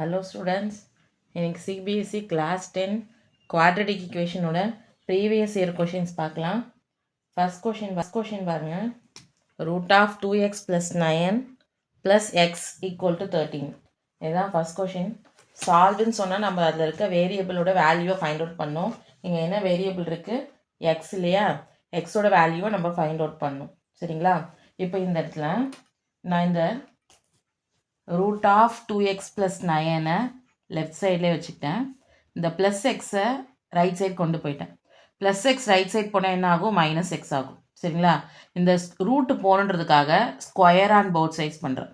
Hello students, இன்னைக்கு CBSE class 10 quadratic equation ஓட previous year questions பார்க்கலாம். first question பாருங்க. root of 2x plus 9 plus x equal to 13. இதுதான் first question. solveன்னு சொன்னால் நம்ம அதில் இருக்க வேரியபிளோட வேல்யூவை ஃபைண்ட் அவுட் பண்ணோம். இங்கே என்ன வேரியபிள் இருக்குது? எக்ஸ் இல்லையா? எக்ஸோட வேல்யூவை நம்ம ஃபைண்ட் அவுட் பண்ணோம். சரிங்களா? இப்போ இந்த இடத்துல நான் இந்த root of 2x plus 9 left சைட்லேயே வச்சுக்கிட்டேன். இந்த ப்ளஸ் எக்ஸை ரைட் சைட் கொண்டு போயிட்டேன். ப்ளஸ் எக்ஸ் ரைட் சைட் போனால் என்ன ஆகும்? மைனஸ் எக்ஸ் ஆகும். சரிங்களா? இந்த ரூட்டு போகணுன்றதுக்காக ஸ்கொயர் ஆன் போத் சைட்ஸ் பண்ணுறேன்.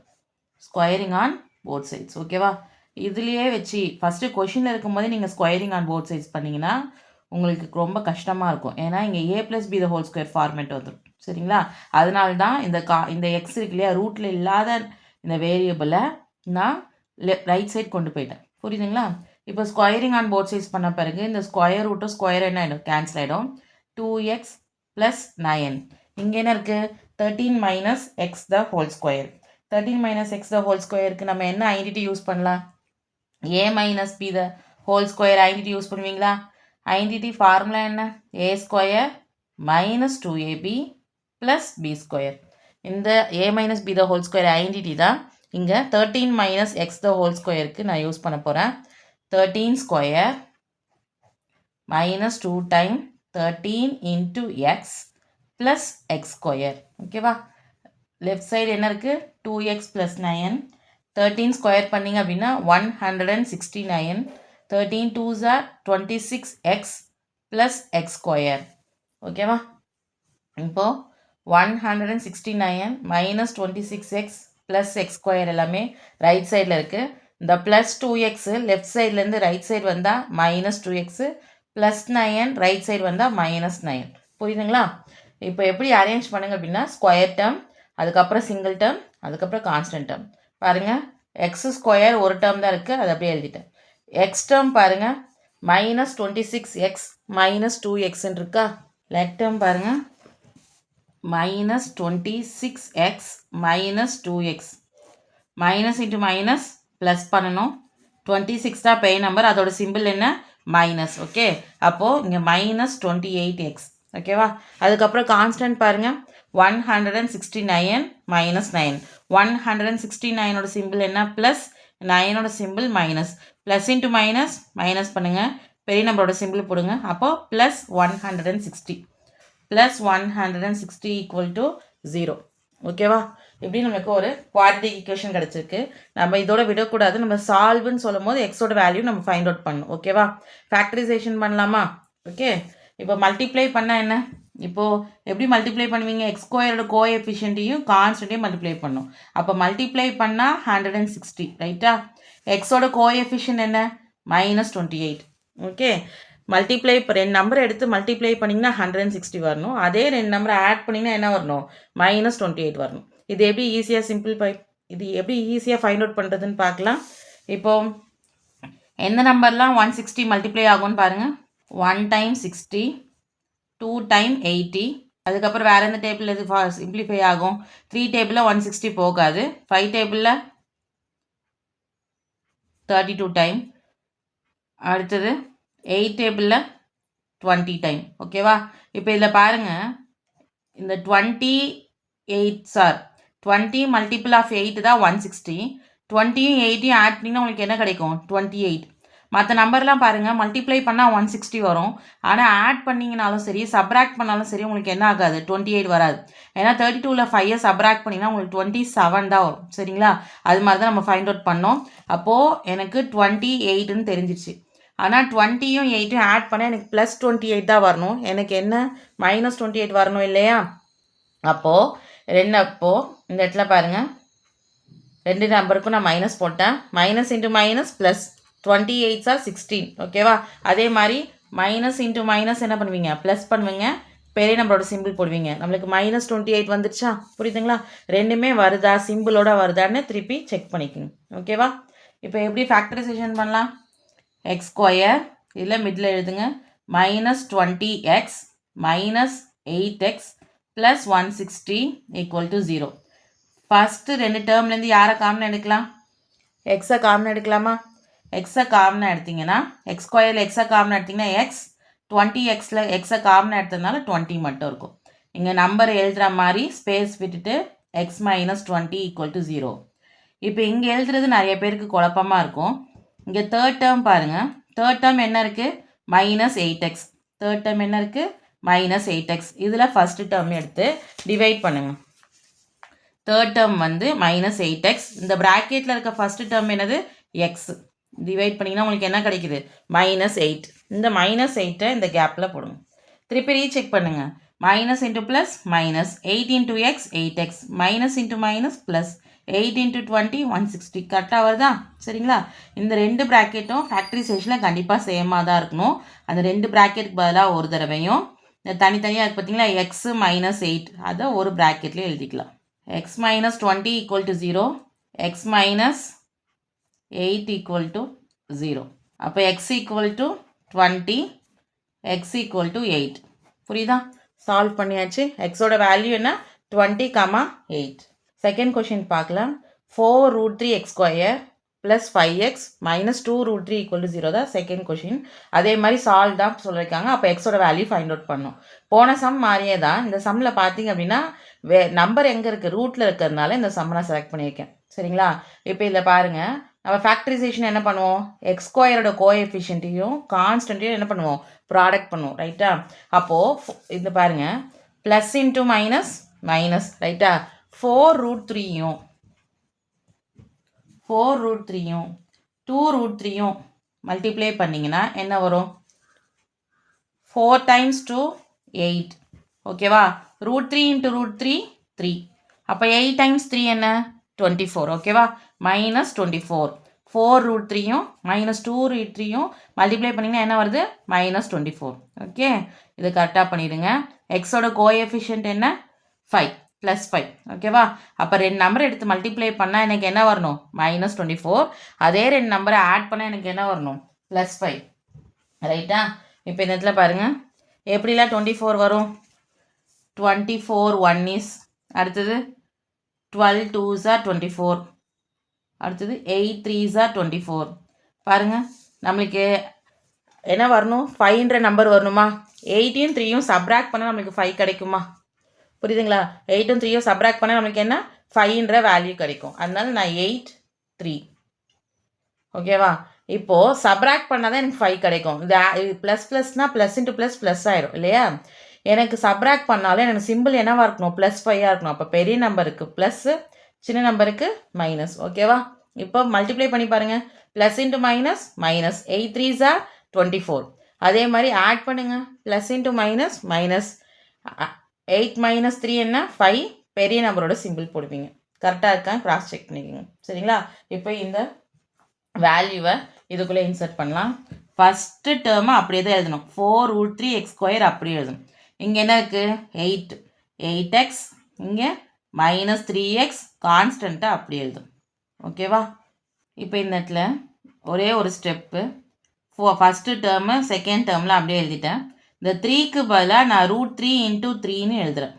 Squaring on both sides. ஓகேவா? இதுலேயே வச்சு ஃபஸ்ட்டு கொஷினில் இருக்கும்போதே நீங்கள் ஸ்கொயரிங் ஆன் போத் சைட்ஸ் பண்ணிங்கன்னா உங்களுக்கு ரொம்ப கஷ்டமாக இருக்கும். ஏன்னா இங்கே a plus b the whole square format வந்துடும். சரிங்களா? அதனால தான் இந்த எக்ஸ் இருக்கு இல்லையா, ரூட்டில் இல்லாத இந்த வேரியபிளை நான் ரைட் சைட் கொண்டு போயிட்டேன். புரியுதுங்களா? இப்போ ஸ்கொயரிங் ஆன் போத் சைட்ஸ் பண்ண பிறகு இந்த ஸ்கொயர் ரூட்டும் ஸ்கொயர் என்ன ஆகிடும்? கேன்சல் ஆகிடும். 2x + 9. இங்கே என்ன இருக்குது? 13 minus x the whole square. 13 minus x the whole ஸ்கொயருக்கு நம்ம என்ன ஐடென்டிட்டி யூஸ் பண்ணலாம்? A minus b the whole square identity use பண்ணுவீங்களா? ஐடென்டிட்டி ஃபார்முலா என்ன? A square minus 2ab plus b square. இந்த a minus b the whole square identity தான் இங்கே 13 minus x the whole ஸ்கொயருக்கு நான் யூஸ் பண்ண போகிறேன். 13 square minus 2 time 13 into X plus X square. ஓகேவா? லெஃப்ட் சைடு என்ன இருக்குது? 2x + 9. 13 ஸ்கொயர் பண்ணிங்க அப்படின்னா 169. 13 2s are 26x plus X square. ஓகேவா? இப்போது 169 minus 26x plus X square எல்லாமே ரைட் சைடில் இருக்குது. இந்த ப்ளஸ் 2x லெஃப்ட் சைட்லேருந்து ரைட் சைடு வந்தால் minus 2x, plus 9 right side வந்தால் மைனஸ் 9. புரியுதுங்களா? இப்போ எப்படி அரேஞ்ச் பண்ணுங்க அப்படின்னா ஸ்கொயர் டேர்ம், அதுக்கப்புறம் சிங்கிள் டேர்ம், அதுக்கப்புறம் கான்ஸ்டன்ட் டேர்ம். பாருங்கள், எக்ஸ் ஸ்கொயர் ஒரு டேர்ம் தான் இருக்குது, அதை அப்படியே எழுதிட்டேன். எக்ஸ் டேர்ம் பாருங்கள், மைனஸ் 26x மைனஸ் 2xன்னு இருக்கா? லெஃப்ட் டேர்ம் பாருங்கள், minus 26x minus 2x. Minus into minus plus பண்ணணும். 26 தான் பே நம்பர், அதோட சிம்பிள் என்ன? மைனஸ். ஓகே, அப்போது இங்கே மைனஸ் 28x. ஓகேவா? அதுக்கப்புறம் கான்ஸ்டன்ட் பாருங்கள், 169 மைனஸ் 9. 169ஓட சிம்பிள் என்ன? ப்ளஸ், 9ஓட symbol minus. Plus into minus minus பண்ணுங்கள், பெரிய நம்பரோட சிம்பிள் போடுங்க. அப்போது ப்ளஸ் 160 ப்ளஸ் 160 ஈக்குவல் டு 0. ஓகேவா? இப்படி நமக்கு ஒரு குவாட்ரேட்டிக் ஈக்குவேஷன் கிடச்சிருக்கு. நம்ம இதோட விடக்கூடாது. நம்ம சால்வ்னு சொல்லும் போது எக்ஸோட வேல்யூ நம்ம ஃபைண்ட் அவுட் பண்ணணும். ஓகேவா? ஃபேக்டரைசேஷன் பண்ணலாமா? ஓகே, இப்போ மல்டிப்ளை பண்ணால் என்ன? இப்போது எப்படி மல்டிப்ளை பண்ணுவீங்க? எக்ஸ் ஸ்கொயரோட கோஎஃபிஷியன்ட்டையும் கான்ஸ்டன்ட்டையும் மல்டிப்ளை பண்ணணும். அப்போ மல்டிப்ளை பண்ணால் 160, ரைட்டா? எக்ஸோட கோஎஃபிஷியன்ட் என்ன? மைனஸ் 28. ஓகே, மல்டிப்ளை இப்போ 2 நம்பரை எடுத்து மல்டிப்ளை பண்ணிங்கன்னா 160 வரணும். அதே 2 நம்பரை ஆட் பண்ணிங்கன்னா என்ன வரணும்? மைனஸ் 28 வரணும். இது எப்படி ஈஸியாக ஃபைண்ட் அவுட் பண்ணுறதுன்னு பார்க்கலாம். இப்போது எந்த நம்பர்லாம் 160 மல்டிப்ளை ஆகும்னு பாருங்கள். 1 டைம் 60, 2 டைம் 80. அதுக்கப்புறம் வேறு எந்த டேபிள் எது சிம்பிளிஃபை ஆகும்? 3 டேபிளில் 160 போகாது. 5 டேபிளில் 32 டைம். அடுத்தது 8 டேபிளில் 20 டைம். ஓகேவா? இப்போ இதில் பாருங்கள், இந்த 28 சார் 20 மல்டிபிள் ஆஃப் 8 தான் 160. 20யும் 8யும் ஆட் பண்ணிங்கன்னா உங்களுக்கு என்ன கிடைக்கும்? 28. மற்ற நம்பர்லாம் பாருங்கள், மல்டிப்ளை பண்ணால் 160 வரும். ஆனால் ஆட் பண்ணிங்கனாலும் சரி, சப்ராக்ட் பண்ணாலும் சரி, உங்களுக்கு என்ன ஆகாது? 28 வராது. ஏன்னா 32ல் 5 சப்ராக்ட் பண்ணிங்கன்னா உங்களுக்கு 27 தான் வரும். சரிங்களா? அது மாதிரி தான் நம்ம ஃபைண்ட் அவுட் பண்ணோம். அப்போது எனக்கு 28ன்னு தெரிஞ்சிச்சு. ஆனால் 20யும் 8யும் ஆட் பண்ண எனக்கு ப்ளஸ் 28 தான் வரணும். எனக்கு என்ன? மைனஸ் 28 வரணும் இல்லையா? அப்போது இந்த இடத்துல பாருங்கள், 2 நம்பருக்கும் நான் மைனஸ் போட்டேன். Minus into minus plus 28 are 16. ஓகேவா? அதே மாதிரி மைனஸ் இன்ட்டு மைனஸ் என்ன பண்ணுவீங்க? ப்ளஸ் பண்ணுவீங்க, பெரிய நம்பரோட சிம்பிள் போடுவீங்க. நம்மளுக்கு மைனஸ் 28 வந்துடுச்சா? புரியுதுங்களா? ரெண்டுமே வருதா, சிம்பிளோட வருதான்னு திருப்பி செக் பண்ணிக்கணும். ஓகேவா? இப்போ எப்படி ஃபேக்டரைசேஷன் பண்ணலாம்? எக்ஸ் ஸ்கொயர் இதில் மிடில் எழுதுங்க, minus 20x minus 8x plus 160 equal to 0. First 2 டேர்ம்லேருந்து யாரை காமன் எடுக்கலாம்? எக்ஸை காமன் எடுக்கலாமா? எக்ஸை காமனாக எடுத்திங்கன்னா எக்ஸ் ஸ்கொயரில் எக்ஸை காமனாக எடுத்திங்கன்னா எக்ஸ் 20xல எக்ஸை காமனாக எடுத்ததுனால 20 மட்டும் இருக்கும். இங்கே நம்பர் எழுதுகிற மாதிரி ஸ்பேஸ் விட்டுட்டு எக்ஸ் மைனஸ் 20 ஈக்குவல் டு 0. இப்போ இங்கே எழுதுறது நிறைய பேருக்கு குழப்பமாக இருக்கும். இங்கே தேர்ட் டேர்ம் பாருங்கள். தேர்ட் டேர்ம் என்ன இருக்குது? Minus 8x. தேர்ட் டேர்ம் என்ன இருக்குது? Minus 8x. இதில் ஃபஸ்ட்டு டேர்ம் எடுத்து டிவைட் பண்ணுங்கள். தேர்ட் டேர்ம் வந்து மைனஸ் 8x. இந்த ப்ராக்கெட்டில் இருக்க ஃபஸ்ட்டு டேர்ம் என்னது? எக்ஸ். டிவைட் பண்ணிங்கன்னா உங்களுக்கு என்ன கிடைக்குது? மைனஸ் 8. இந்த மைனஸ் 8ஐ இந்த கேப்பில் போடுங்க. திருப்பி ரீசெக் பண்ணுங்கள். Minus into plus minus 8 into X 8x minus into minus plus 8 into 20 160. கரெக்டாக வருதா? சரிங்களா? இந்த ரெண்டு ப்ராக்கெட்டும் ஃபேக்டரைசேஷனில் கண்டிப்பாக சேமாக தான் இருக்கணும். அந்த ரெண்டு ப்ராக்கெட்டுக்கு பதிலாக ஒரு தடவையும் தனித்தனியாக இருக்குது பார்த்தீங்களா? எக்ஸு மைனஸ் 8 அதை ஒரு ப்ராக்கெட்லேயே எழுதிக்கலாம். X minus 20 equal to 0, X minus 8 equal to 0. அப்போ X equal to 20, X equal to 8. புரியுதா? சால்வ் பண்ணியாச்சு. எக்ஸோட வேல்யூ என்ன? 20,8. செகண்ட் கொஷின் பார்க்கலாம். 4√3x² plus 5x minus 2√3 equal to 0 தான் செகண்ட் கொஷின். அதே மாதிரி சால்வ் தான் சொல்லியிருக்காங்க. அப்போ எக்ஸோட வேல்யூ ஃபைண்ட் அவுட் பண்ணணும். போன சம் மாதிரியே தான் இந்த சம்மில் பார்த்தீங்க அப்படின்னா நம்பர் எங்கே இருக்குது? ரூட்டில் இருக்கிறதுனால இந்த சம் நான் செலக்ட் பண்ணியிருக்கேன். சரிங்களா? இப்போ இதில் பாருங்கள், நம்ம ஃபேக்டரைசேஷன் என்ன பண்ணுவோம்? x² கோஎஃபிஷியன்ட்டையும் கான்ஸ்டன்ட்டையும் என்ன பண்ணுவோம்? ப்ராடக்ட் பண்ணுவோம். ரைட்டா? அப்போது இது பாருங்கள், ப்ளஸ் இன்ட்டு மைனஸ் மைனஸ். ரைட்டா? 4√3யும் 2√3யும் மல்டிப்ளை பண்ணிங்கன்னா என்ன வரும்? 4 டைம்ஸ் 2 8. ஓகேவா? √3 இன்ட்டு √3 3. அப்போ 8 டைம்ஸ் 3 என்ன? 24. ஓகேவா? மைனஸ் 24. 4√3யும் மைனஸ் 2√3யும் மல்டிப்ளை பண்ணிங்கன்னா என்ன வருது? மைனஸ் 24. ஓகே, இது கரெக்டாக பண்ணிவிடுங்க. எக்ஸோட கோஎஃபிஷியன்ட் என்ன? 5 ப்ளஸ் 5. ஓகேவா? அப்போ ரெண்டு நம்பர் எடுத்து மல்டிப்ளை பண்ணால் எனக்கு என்ன வரணும்? மைனஸ் 24. அதே ரெண்டு நம்பரை ஆட் பண்ணால் எனக்கு என்ன வரணும்? ப்ளஸ் 5. ரைட்டா? இப்போ இந்த இடத்துல பாருங்கள், எப்படிலாம் 24 வரும்? 24 1 இஸ், அடுத்தது 12 2s are 24, அடுத்தது 8 3s are 24. பாருங்கள், நம்மளுக்கு என்ன வரணும்? 5ன்ற நம்பர் வரணுமா? 8யும் 3யும் சப்ராக்ட் பண்ணால் நம்மளுக்கு 5 கிடைக்குமா? புரியுதுங்களா? 8ம் 3யும் சப்ராக்ட் பண்ணால் நம்மளுக்கு என்ன? 5ன்ற வேல்யூ கிடைக்கும். அதனால நான் 8 3. ஓகேவா? இப்போது சப்ராக்ட் பண்ணால் தான் எனக்கு 5 கிடைக்கும். இது ப்ளஸ் ப்ளஸ்னால் ப்ளஸ் இன்ட்டு ப்ளஸ் ப்ளஸ் ஆயிரும் இல்லையா? எனக்கு சப்ராக்ட் பண்ணாலும் எனக்கு சிம்பிள் என்னவாக இருக்கணும்? ப்ளஸ் 5ஆக இருக்கணும். அப்போ பெரிய நம்பருக்கு ப்ளஸ்ஸு, சின்ன நம்பருக்கு மைனஸ். ஓகேவா? இப்போ மல்டிப்ளை பண்ணி பாருங்கள். Plus into minus minus 8 3s are 24. அதே மாதிரி ஆட் பண்ணுங்கள். Plus into minus minus 8 minus 3 என்ன? 5. பெரிய நம்பரோட சிம்பிள் போடுவீங்க. கரெக்டாக இருக்கான்னு கிராஸ் செக் பண்ணிக்கோங்க. சரிங்களா? இப்போ இந்த வேல்யூவை இதுக்குள்ளே இன்சர்ட் பண்ணலாம். ஃபஸ்ட்டு டேர்மை அப்படியே தான் எழுதணும். 4√3x² அப்படியே எழுதணும். இங்கே என்ன இருக்குது? 8x, இங்கே மைனஸ் 3x கான்ஸ்டண்ட்டாக அப்படி எழுதும். ஓகேவா? இப்போ இந்த இடத்துல ஒரே ஒரு ஸ்டெப்பு, ஃபஸ்ட்டு டேர்மு செகண்ட் டேர்மில் அப்படியே எழுதிட்டேன். இந்த 3க்கு பதிலாக நான் √3 இன்ட்டு 3ன்னு எழுதுகிறேன்.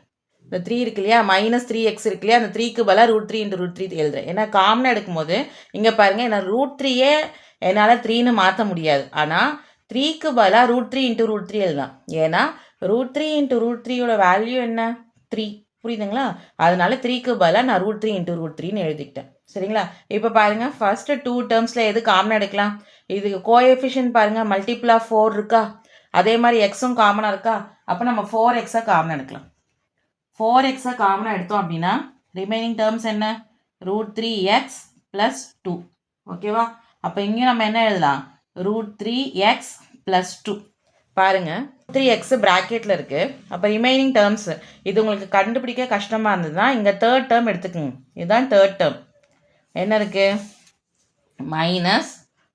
இந்த 3 இருக்கு இல்லையா? மைனஸ் 3x இருக்கு இல்லையா? அந்த 3க்கு பதிலாக √3 இன்ட்டு √3 எழுதுகிறேன். ஏன்னா காமனாக எடுக்கும்போது இங்கே பாருங்கள், என்ன √3யே என்னால் 3ன்னு மாற்ற முடியாது. ஆனால் 3க்கு பதிலாக √3 இன்ட்டு √3 எழுதலாம். ஏன்னா √3 இன்ட்டு √3யோட வேல்யூ என்ன? 3. புரியுதுங்களா? அதனால 3க்கு பதிலாக நான் √3 இன்ட்டு √3ன்னு எழுதிக்கிட்டேன். சரிங்களா? இப்போ பாருங்கள், ஃபஸ்ட்டு 2 டேர்ம்ஸில் எது காமனாக எடுக்கலாம்? இதுக்கு கோஎஃபிஷியன்ட் பாருங்கள், மல்டிபிள் ஆஃப் 4 இருக்கா? அதே மாதிரி எக்ஸும் காமனாக இருக்கா? அப்போ நம்ம 4xஐ காமனாக எடுக்கலாம். 4xஐ காமனாக எடுத்தோம் அப்படின்னா ரிமைனிங் டேர்ம்ஸ் என்ன? √3x plus 2. ஓகேவா? அப்போ இங்கேயும் நம்ம என்ன எழுதலாம்? √3x plus 2. பாருங்கள், 3x ப்ராக்கெட்டில் இருக்குது. அப்போ ரிமைனிங் டேர்ம்ஸ் இது உங்களுக்கு கண்டுபிடிக்க கஷ்டமாக இருந்ததுன்னா இங்கே தேர்ட் டேர்ம் எடுத்துக்கோங்க. இதுதான் தேர்ட் டேர்ம். என்ன இருக்குது? Minus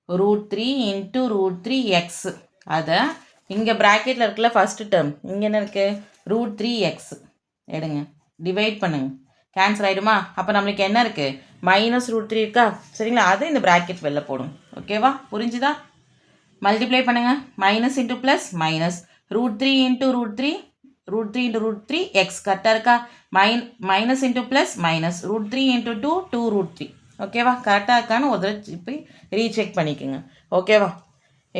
√3 into √3x. அதை இங்கே ப்ராக்கெட்டில் இருக்குல்ல ஃபஸ்ட்டு டேர்ம், இங்கே என்ன இருக்குது? √3x எடுங்க, டிவைட் பண்ணுங்க, கேன்சல் ஆகிடுமா? அப்போ நம்மளுக்கு என்ன இருக்குது? மைனஸ் √3 இருக்கா? சரிங்களா? அது இந்த ப்ராக்கெட் வெளில போடும். ஓகேவா? புரிஞ்சுதா? மல்டிப்ளை பண்ணுங்கள். Minus into plus minus √3 into √3 into √3 X. கரெக்டாக இருக்கா? Minus into plus minus √3 into 2 2√3. ஓகேவா? கரெக்டாக இருக்கான்னு ஒரு தடவை போய் ரீசெக் பண்ணிக்கோங்க. ஓகேவா?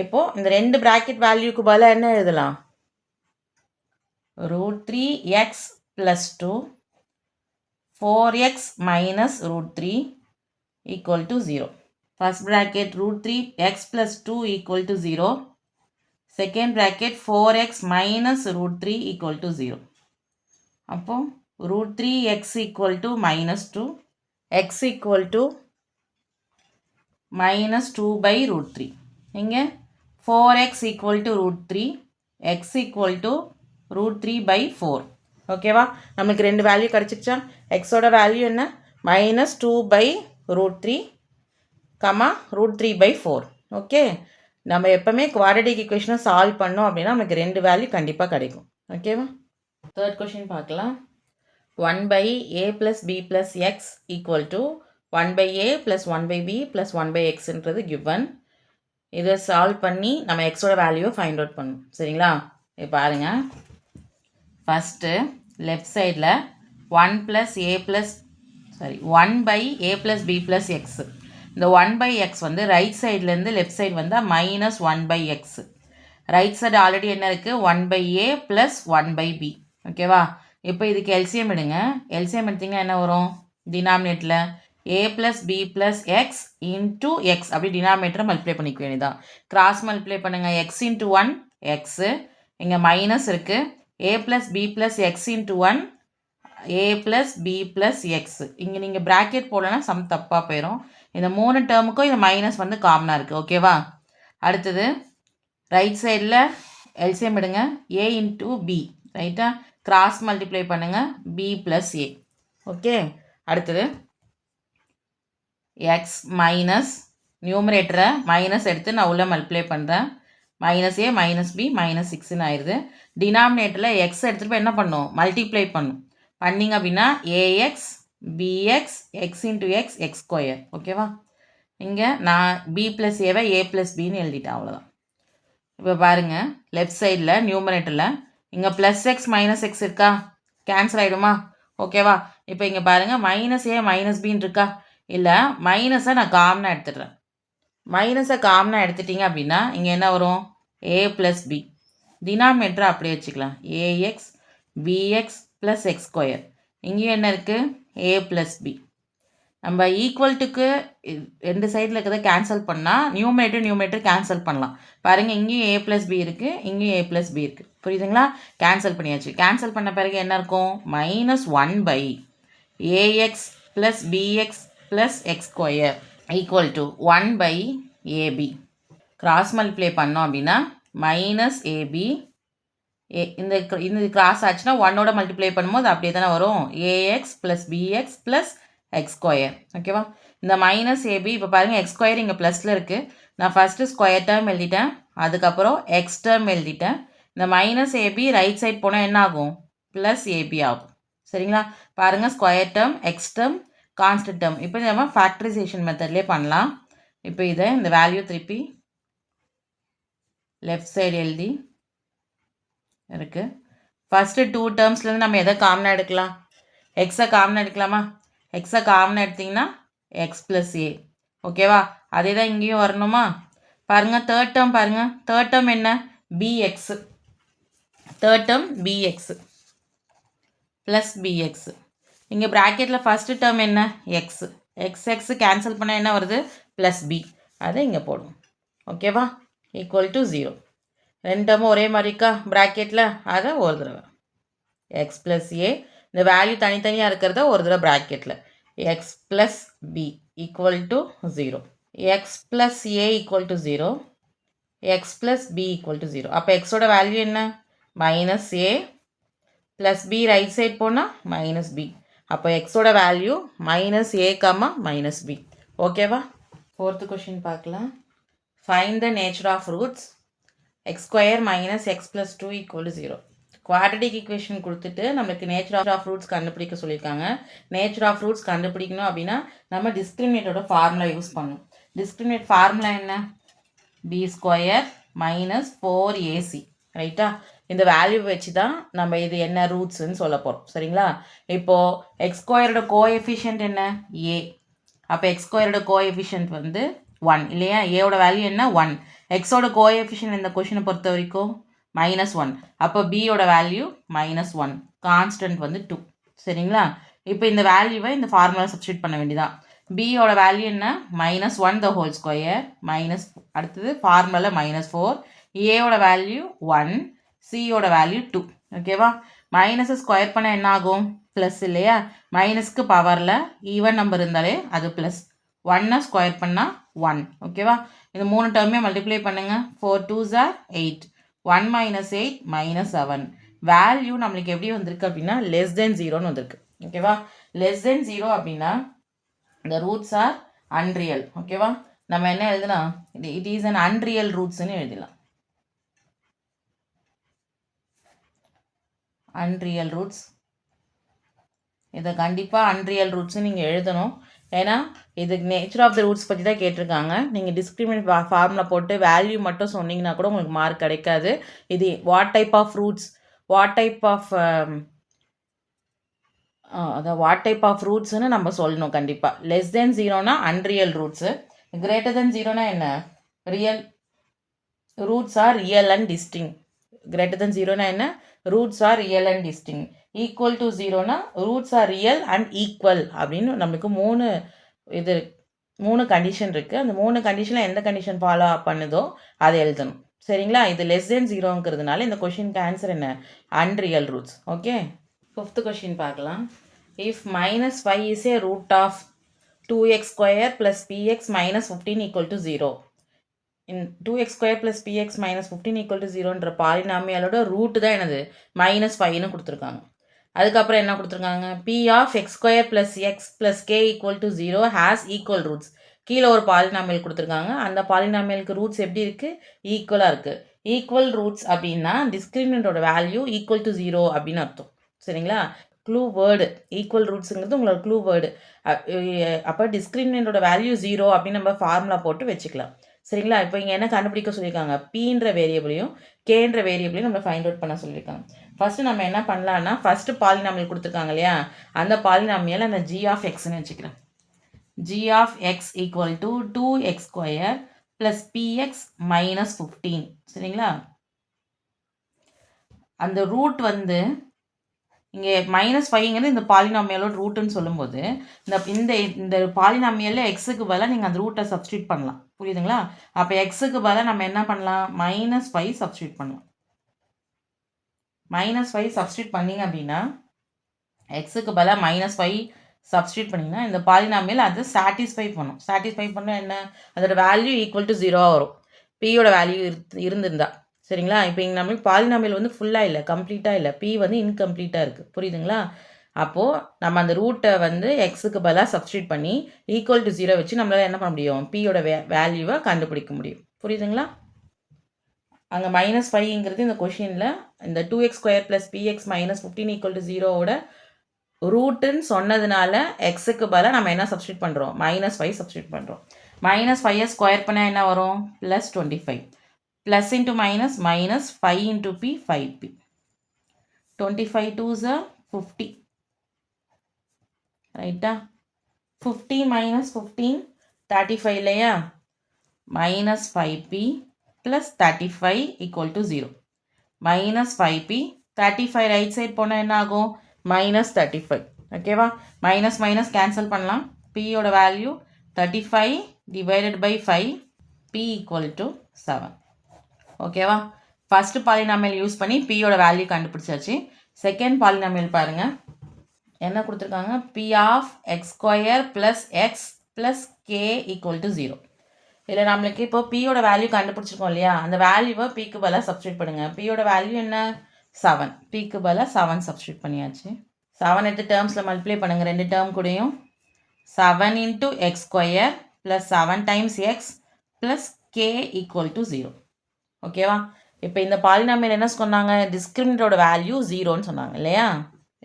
இப்போது இந்த ரெண்டு ப்ராக்கெட் வேல்யூக்கு பதிலாக என்ன எழுதலாம்? √3x + 2 4x minus √3 equal to 0. First bracket √3x + 2 equal to 0. Second bracket 4x minus √3 equal to 0. அப்போ √3x equal to -2, x equal to -2/√3. இங்கே 4x equal to √3, x equal to √3/4. ஓகேவா? நம்மளுக்கு ரெண்டு வேல்யூ கிடச்சிருச்சா? எக்ஸோட வேல்யூ என்ன? -2/√3, √3/4. ஓகே, நம்ம எப்போவுமே quadratic ஈக்குவேஷனை சால்வ் பண்ணோம் அப்படின்னா நமக்கு ரெண்டு வேல்யூ கண்டிப்பாக கிடைக்கும். ஓகேவா? தேர்ட் கொஷின் பார்க்கலாம். 1/a + b + x equal to 1/a + 1/b + 1/xன்றது கிவன். இதை சால்வ் பண்ணி நம்ம எக்ஸோட வேல்யூவை ஃபைண்ட் அவுட் பண்ணணும். சரிங்களா? இப்போ பாருங்கள், ஃபஸ்ட்டு லெஃப்ட் சைடில் 1/a + b + x. இந்த 1/x வந்து ரைட் சைட்லேருந்து லெஃப்ட் சைடு வந்தால் -1/x. ரைட் சைடு ஆல்ரெடி என்ன இருக்குது? 1/a + 1/b. ஓகேவா? இப்போ இதுக்கு எல்சிஎம் எடுங்க. எல்சிஎம் எடுத்திங்கன்னா என்ன வரும்? டினாமினேட்டில் a + b + x into x அப்படி டினாமினேட்டரை மல்டிப்ளை பண்ணிக்க வேண்டியதான். கிராஸ் மல்டிப்ளை பண்ணுங்கள். x into 1 x, இங்கே மைனஸ் இருக்குது. a + b + x into 1 a + b + x. இங்கே நீங்கள் ப்ராக்கெட் போடலன்னா சம் தப்பாக போயிடும். இந்த 3 டேர்முக்கும் இந்த மைனஸ் வந்து காமனாக இருக்குது. ஓகேவா? அடுத்தது ரைட் சைடில் எல்சிஎம் எடுங்க. a into b, ரைட்டா? கிராஸ் மல்டிப்ளை பண்ணுங்கள். b + a. ஓகே, அடுத்தது எக்ஸ் மைனஸ் நியூமரேட்டரை மைனஸ் எடுத்து நான் உள்ள மல்டிப்ளை பண்ணுறேன். -a -b -6ன்னு ஆயிடுது. டினாமினேட்டரில் எக்ஸ் எடுத்துகிட்டு போய் என்ன பண்ணும்? மல்டிப்ளை பண்ணும். பண்ணிங்க அப்படின்னா ax bx x into x x². ஓகேவா? இங்கே நான் b + a a + bன்னு எழுதிட்டேன். அவ்வளோதான். இப்போ பாருங்கள், லெஃப்ட் சைடில் நியூமரேட்டரில் இங்கே +x -x இருக்கா? கேன்சல் ஆகிடுமா? ஓகேவா? இப்போ இங்கே பாருங்கள், -a -bன்னு இருக்கா? இல்லை, மைனஸை நான் காமனாக எடுத்துடுறேன். மைனஸை காமனாக எடுத்துட்டிங்க அப்படின்னா இங்கே என்ன வரும்? a + b. டினாமினேட்டரை அப்படியே வச்சுக்கலாம். ax bx + x². இங்கேயும் என்ன இருக்குது? a + b. நம்ம ஈக்குவல்ட்டுக்கு ரெண்டு சைடில் இருக்கிறத கேன்சல் பண்ணால் நியூமரேட்டர் கேன்சல் பண்ணலாம். பாருங்கள், இங்கேயும் a + b இருக்குது, இங்கேயும் a + b இருக்குது. புரியுதுங்களா? கேன்சல் பண்ணியாச்சு. கேன்சல் பண்ண பிறகு என்ன இருக்கும்? -1/ax + bx + x² equal to 1/ab. Cross multiply பண்ணோம் அப்படின்னா -ab, இந்த கிராஸ் ஆச்சுன்னா 1ஓட மல்டிப்ளை பண்ணும்போது அப்படியே தானே வரும். ax + bx + x². ஓகேவா? இந்த -ab இப்போ பாருங்கள், x² இங்கே ப்ளஸில் இருக்குது. நான் ஃபஸ்ட்டு ஸ்கொயர் டேர்ம் எழுதிட்டேன், அதுக்கப்புறம் எக்ஸ் டேர்ம் எழுதிட்டேன். இந்த -ab ரைட் சைட் போனால் என்ன ஆகும்? +ab ஆகும். சரிங்களா? பாருங்கள், square term, X term, constant term. இப்போ நம்ம ஃபேக்டரைசேஷன் மெத்தட்லேயே பண்ணலாம். இப்போ இதை இந்த வேல்யூ திருப்பி லெஃப்ட் சைடு எழுதி இருக்குது. ஃபஸ்ட்டு 2 டேர்ம்ஸ்லேருந்து நம்ம எதை காமனாக எடுக்கலாம்? எக்ஸை காமனாக எடுக்கலாமா? எக்ஸை காமனாக எடுத்திங்கன்னா x + a. ஓகேவா? அதே தான் இங்கேயும் வரணுமா? பாருங்கள், தேர்ட் டேர்ம் பாருங்கள். தேர்ட் டேர்ம் என்ன? bx. Third term bx + bx. இங்கே ப்ராக்கெட்டில் ஃபஸ்ட்டு டேர்ம் என்ன? எக்ஸ். எக்ஸ் கேன்சல் பண்ணால் என்ன வருது? +b. அதை இங்கே போடும். ஓகேவா? Equal to 0. ரெண்டு டேர்மும் ஒரே மாதிரி இருக்கா ப்ராக்கெட்டில்? அதை ஒரு தடவை x + a, இந்த வேல்யூ தனித்தனியாக இருக்கிறத ஒரு தடவை ப்ராக்கெட்டில் x + b equal to 0. x + a equal to 0, x + b equal to 0. அப்போ எக்ஸோட வேல்யூ என்ன? -a + b ரைட் சைட் போனால் -b. அப்போ எக்ஸோட வேல்யூ -a, -b. ஓகேவா? ஃபோர்த்து கொஷின் பார்க்கலாம். Find the nature of roots x² - x + 2 = 0. Quadratic equation கொடுத்துட்டு நம்மளுக்கு நேச்சர் ஆஃப் ரூட்ஸ் கண்டுபிடிக்க சொல்லியிருக்காங்க. நேச்சர் ஆஃப் ரூட்ஸ் கண்டுபிடிக்கணும் அப்படின்னா நம்ம டிஸ்கிரிமினேட்டோட ஃபார்முலா யூஸ் பண்ணணும். டிஸ்கிரிமினேட் ஃபார்முலா என்ன? b² - 4ac. ரைட்டா? இந்த வேல்யூ வச்சு தான் நம்ம இது என்ன ரூட்ஸ்ன்னு சொல்ல போகிறோம். சரிங்களா? இப்போது x² கோஎஃபிஷியன்ட் என்ன? a. அப்போ எக்ஸ் ஸ்கொயரோட கோஎஃபிஷியன்ட் வந்து 1 இல்லையா? ஏவோட வேல்யூ என்ன 1. எக்ஸோட கோஎஃபிஷியன்ட் இந்த கொஷினை பொறுத்த வரைக்கும் -1. அப்போ பியோட வேல்யூ -1. கான்ஸ்டன்ட் வந்து 2. சரிங்களா? இப்போ இந்த வேல்யூவை இந்த ஃபார்முலா சப்ஸ்டியூட் பண்ண வேண்டியதான். பியோட வேல்யூ என்ன -1 த ஹோல் ஸ்கொயர் மைனஸ் அடுத்தது ஃபார்முலா -4. ஏவோட வேல்யூ 1, சியோட வேல்யூ 2. ஓகேவா? மைனஸை ஸ்கொயர் பண்ண என்ன ஆகும் ப்ளஸ் இல்லையா? மைனஸ்க்கு பவரில் ஈவன் நம்பர் இருந்தாலே அது ப்ளஸ். 1 ஸ்கொயர் பண்ணால் 1. ஓகேவா? இந்த 3 டேர்மே மல்டிப்ளை பண்ணுங்கள். 4 2s are 8. 1 - 8 - 7. வேல்யூ நம்மளுக்கு எப்படி வந்திருக்கு அப்படின்னா லெஸ் தென் 0ன்னு வந்திருக்கு. ஓகேவா? லெஸ் தென் 0 அப்படின்னா the roots are unreal. ஓகேவா? நம்ம என்ன எழுதலாம்? it is an unreal rootsன்னு எழுதலாம். unreal roots. இதை கண்டிப்பாக unreal rootsன்னு நீங்கள் எழுதணும். ஏன்னா இதுக்கு நேச்சர் ஆஃப் த ரூட்ஸ் பற்றி தான் கேட்டிருக்காங்க. நீங்கள் டிஸ்கிரிமினேட் ஃபார்முலா போட்டு வேல்யூ மட்டும் சொன்னீங்கன்னா கூட உங்களுக்கு மார்க் கிடைக்காது. இது what type of roots, what type of அதான் வாட் டைப் ஆஃப் ரூட்ஸ்னு நம்ம சொல்லணும் கண்டிப்பாக. லெஸ் தென் 0னா அன்ரியல் ரூட்ஸு, கிரேட்டர் தென் 0னா என்ன real roots are real and distinct. Greater than 0னா என்ன roots are real and distinct. Equal to 0னா roots are real and equal அப்படின்னு நம்மளுக்கு 3 கண்டிஷன் இருக்குது. அந்த 3 கண்டிஷனில் எந்த கண்டிஷன் ஃபாலோ அப் பண்ணுதோ அதை எழுதணும். சரிங்களா? இது லெஸ் தென் 0ங்கிறதுனால இந்த கொஷினுக்கு ஆன்சர் என்ன unreal roots. Okay, 5th question பார்க்கலாம். If -5 is a root of 2x square plus px minus 15 equal to 0. In 2x square plus px minus 15 equal to 0ன்ற பாலினாமியலோட root தான் என்னது -5ன்னு கொடுத்துருக்காங்க. அதுக்கப்புறம் என்ன கொடுத்துருக்காங்க? p of x square plus x plus k equal to 0 has equal roots. கீழே ஒரு polynomial கொடுத்துருக்காங்க. அந்த பாலினாமியலுக்கு ரூட்ஸ் எப்படி இருக்குது? ஈக்குவலாக இருக்குது. ஈக்குவல் ரூட்ஸ் அப்படின்னா டிஸ்கிரிமினண்டோட வேல்யூ ஈக்குவல் டு 0 அப்படின்னு அர்த்தம். சரிங்களா? க்ளூ வேர்டு ஈக்குவல் ரூட்ஸுங்கிறது உங்களோட க்ளூ வேர்டு. அப்போ டிஸ்கிரிமினண்டோட வேல்யூ 0 அப்படின்னு நம்ம ஃபார்முலா போட்டு வச்சுக்கலாம். சரிங்களா? இப்போ இங்கே என்ன கண்டுபிடிக்க சொல்லியிருக்காங்க? பீன்ற வேரியபிளையும் கேன்ற வேரியபிளையும் நம்ம ஃபைண்ட் அவுட் பண்ண சொல்லியிருக்காங்க. ஃபஸ்ட்டு நம்ம என்ன பண்ணலான்னா ஃபஸ்ட்டு பாலினாமியல் கொடுத்துருக்காங்க இல்லையா? அந்த பாலினாமியல் அந்த g of xன்னு வச்சுக்கிறேன். g of x equal to 2x square plus px minus 15. சரிங்களா? அந்த ரூட் வந்து இங்கே -5ங்கிறது இந்த பாலினாமியலோட ரூட்டுன்னு சொல்லும்போது இந்த பாலினாமியலில் எக்ஸுக்கு பதிலாக நீங்கள் அந்த ரூட்டை சப்ஸ்டியூட் பண்ணலாம். புரியுதுங்களா? அப்போ எக்ஸுக்கு பதிலாக நம்ம என்ன பண்ணலாம்? -5 சப்ஸ்டியூட் பண்ணலாம். -5 சப்ஸ்டியூட் பண்ணிங்க அப்படின்னா எக்ஸுக்கு பதிலாக -5 சப்ஸ்டியூட் பண்ணிங்கன்னா இந்த பாலினாமியல் அதை சாட்டிஸ்ஃபை பண்ணும். சாட்டிஸ்ஃபை பண்ணால் என்ன? அதோட வேல்யூ ஈக்குவல் டு 0 வரும். பியோட வேல்யூ இருந்திருந்தா. சரிங்களா? இப்போ இங்கே நம்மளுக்கு பாலினாமியல் வந்து ஃபுல்லாக இல்லை, கம்ப்ளீட்டாக இல்லை, பி வந்து இன்கம்ப்ளீட்டாக இருக்குது. புரியுதுங்களா? அப்போது நம்ம அந்த ரூட்டை வந்து எக்ஸுக்கு பதிலாக சப்ஸ்டியூட் பண்ணி ஈக்குவல் டு 0 வச்சு நம்மளால் என்ன பண்ண முடியும்? பியோட வேல்யூவை கண்டுபிடிக்க முடியும். புரியுதுங்களா? அங்கே -5ங்கிறது இந்த கொஷினில் இந்த 2x square plus px minus 15 equal to 0வோட ரூட்டுன்னு சொன்னதுனால எக்ஸுக்கு பதிலாக நம்ம என்ன சப்ஸ்டியூட் பண்ணுறோம்? -5 சப்ஸ்டியூட் பண்ணுறோம். -5 ஸ்கொயர் பண்ணால் என்ன வரும்? +25. Plus into minus, minus 5 into p, 5p. 25 2s are 50. Right? 50 minus 15, 35 இல்லையா? minus 5p plus 35 equal to 0. minus 5p, 35 right side போனால் என்ன ஆகும்? -35. ஓகேவா? minus minus cancel பண்ணலாம். p ஓட value 35 divided by 5, p equal to 7. ஓகேவா? ஃபஸ்ட்டு பாலினாமியல் யூஸ் பண்ணி பியோட வேல்யூ கண்டுபிடிச்சாச்சு. செகண்ட் பாலினாமியல் பாருங்கள் என்ன கொடுத்துருக்காங்க? P of X square plus X plus K equal to 0. இதில் நம்மளுக்கு இப்போ பியோட வேல்யூ கண்டுபிடிச்சிருக்கோம் இல்லையா? அந்த வேல்யூவை பிக்கு பதிலாக சப்ஸ்டியூட் பண்ணுங்கள். பியோட வேல்யூ என்ன? 7. பிக்கு பதிலாக 7 சப்ஸ்டியூட் பண்ணியாச்சு. 7 எடுத்து டேர்ம்ஸில் மல்டிப்ளை பண்ணுங்கள். 2 டேர்ம் கூடயும் 7 into X square plus 7 times X plus K equal to 0. ஓகேவா? இப்போ இந்த பாலினாமியல் என்ன சொன்னாங்க? டிஸ்கிரிமினண்டோட வேல்யூ 0ன்னு சொன்னாங்க இல்லையா?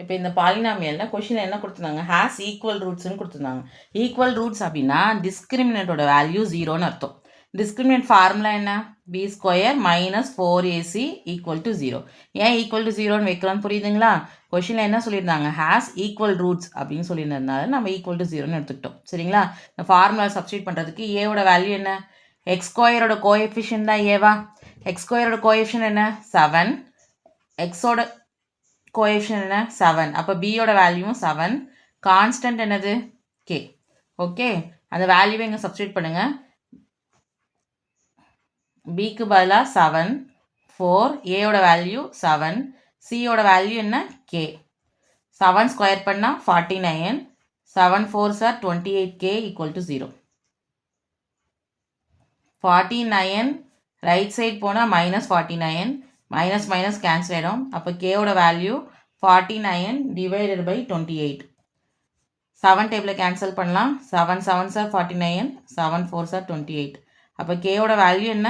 இப்போ இந்த பாலினாமியலில் கொஷினில் என்ன கொடுத்துருந்தாங்க? ஹேஸ் ஈக்குவல் ரூட்ஸ்ன்னு கொடுத்துருந்தாங்க. ஈக்குவல் ரூட்ஸ் அப்படின்னா டிஸ்கிரிமினண்டோட வேல்யூ 0ன்னு அர்த்தம். டிஸ்கிரிமினன்ட் ஃபார்முலா என்ன? B square minus 4ac equal to 0. ஏன் ஈக்குவல் டு 0ன்னு வைக்கிறோன்னு புரியுதுங்களா? கொஷினில் என்ன சொல்லியிருந்தாங்க? ஹேஸ் ஈக்குவல் ரூட்ஸ் அப்படின்னு சொல்லியிருந்ததுனால நம்ம ஈக்குவல் டு 0ன்னு எடுத்துக்கிட்டோம். சரிங்களா? இந்த ஃபார்முலா சப்ஸ்டியூட் பண்ணுறதுக்கு ஏவோட வேல்யூ என்ன? எக்ஸ் ஸ்கொயரோட கோஎஃபிஷியன்ட் தான் ஏவா? எக்ஸ் ஸ்கொயரோட கோஎஃபிஷியன்ட் என்ன? 7. எக்ஸோட கோஎஃபிஷியன்ட் என்ன? 7. அப்போ பியோட வேல்யூவும் 7. கான்ஸ்டன்ட் என்னது? கே. ஓகே, அந்த வேல்யூவை இங்கே சப்ஸ்டியூட் பண்ணுங்கள். பிக்கு பதிலாக 7, 4, ஏயோட வேல்யூ 7, சியோட வேல்யூ என்ன? கே. 7 ஸ்கொயர் பண்ணால் 49, 7 4s are 28k equal to 0. 49 right side போனால் -49, மைனஸ் மைனஸ் கேன்சல் ஆகிடும். அப்போ கேவோட வேல்யூ 49 டிவைடட் பை 28. 7 டேபிளில் கேன்சல் பண்ணலாம். 7 7s are 49, 7 4s are 28. அப்போ கேவோட வேல்யூ என்ன?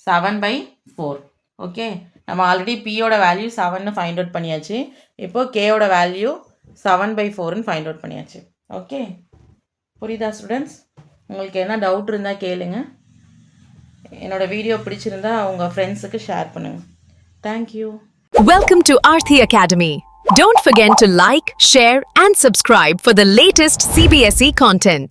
7/4. ஓகே, நம்ம ஆல்ரெடி பியோட வேல்யூ 7ன்னு ஃபைண்ட் அவுட் பண்ணியாச்சு. இப்போது கேவோட வேல்யூ 7/4ன்னு ஃபைண்ட் அவுட் பண்ணியாச்சு. ஓகே, புரியுதா ஸ்டூடெண்ட்ஸ்? உங்களுக்கு என்ன டவுட் இருந்தால் கேளுங்க. என்னோட வீடியோ பிடிச்சிருந்தா உங்கள் ஃப்ரெண்ட்ஸுக்கு ஷேர் பண்ணுங்கள். Thank you. Welcome to Aarthi Academy. Don't forget to like, share and subscribe for the latest CBSE content.